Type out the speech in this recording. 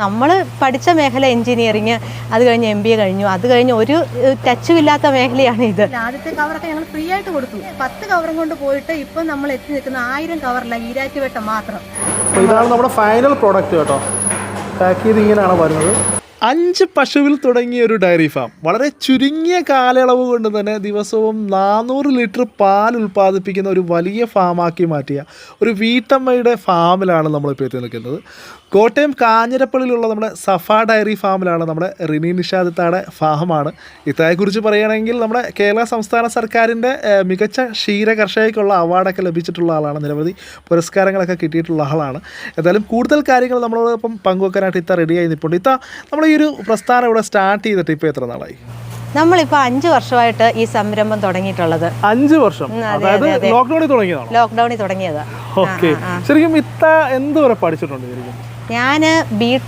നമ്മൾ പഠിച്ച മേഖല എഞ്ചിനീയറിങ്, അത് കഴിഞ്ഞ് MBA കഴിഞ്ഞു, അത് കഴിഞ്ഞ് ഒരു ടച്ചും ഇല്ലാത്ത മേഖലയാണ് ഇത്. ആദ്യത്തെ കവറൊക്കെ ഞങ്ങൾ ഫ്രീ ആയിട്ട് കൊടുത്തു. 10 കവറും കൊണ്ട് പോയിട്ട് ഇപ്പം നമ്മൾ എത്തി നിൽക്കുന്ന 1000 കവറില്ല, ഈരാറ്റുപേട്ട മാത്രം. ഇതാണ് നമ്മുടെ ഫൈനൽ പ്രോഡക്റ്റ് കേട്ടോ. പാക്ക് ചെയ്ത് ഇങ്ങനെയാണ് വരുന്നത്. 5 പശുവിൽ തുടങ്ങിയ ഒരു ഡയറി ഫാം വളരെ ചുരുങ്ങിയ കാലയളവ് കൊണ്ട് തന്നെ ദിവസവും 400 ലിറ്റർ പാൽ ഉൽപ്പാദിപ്പിക്കുന്ന ഒരു വലിയ ഫാമാക്കി മാറ്റിയ ഒരു വീട്ടമ്മയുടെ ഫാമിലാണ് നമ്മളിപ്പോൾ എത്തി നിൽക്കുന്നത്. കോട്ടയം കാഞ്ഞിരപ്പള്ളിയിലുള്ള നമ്മുടെ സഫ ഡയറി ഫാമിലാണ് നമ്മുടെ റിനി നിഷാദ് ഇത്താടെ ഫാമാണ്. ഇത്തായെക്കുറിച്ച് പറയുകയാണെങ്കിൽ നമ്മുടെ കേരള സംസ്ഥാന സർക്കാരിൻ്റെ മികച്ച ക്ഷീര കർഷകയ്ക്കുള്ള അവാർഡൊക്കെ ലഭിച്ചിട്ടുള്ള ആളാണ്. നിരവധി പുരസ്കാരങ്ങളൊക്കെ കിട്ടിയിട്ടുള്ള ആളാണ്. എന്തായാലും കൂടുതൽ കാര്യങ്ങൾ നമ്മളോടൊപ്പം പങ്കുവെക്കാനായിട്ട് ഇത്ത റെഡിയായി നിൽപ്പുണ്ട്. ഇത്ത, നമ്മൾ ഈ ഒരു പ്രസ്ഥാനം ഇവിടെ സ്റ്റാർട്ട് ചെയ്തിട്ട് ഇപ്പോൾ എത്ര നാളായി? നമ്മളിപ്പോൾ 5 വർഷമായിട്ട് ഈ സംരംഭം തുടങ്ങിയിട്ടുള്ളത്. 5 വർഷം, അതായത് ലോക്ക്ഡൌണിൽ തുടങ്ങിയതാണ്. ലോക്ക്ഡൌണിൽ തുടങ്ങിയതാ. ഓക്കെ. ശരിക്കും ഇത്ത എന്തുവരെ പഠിച്ചിട്ടുണ്ട്? ശരിക്കും ഞാൻ B.Tech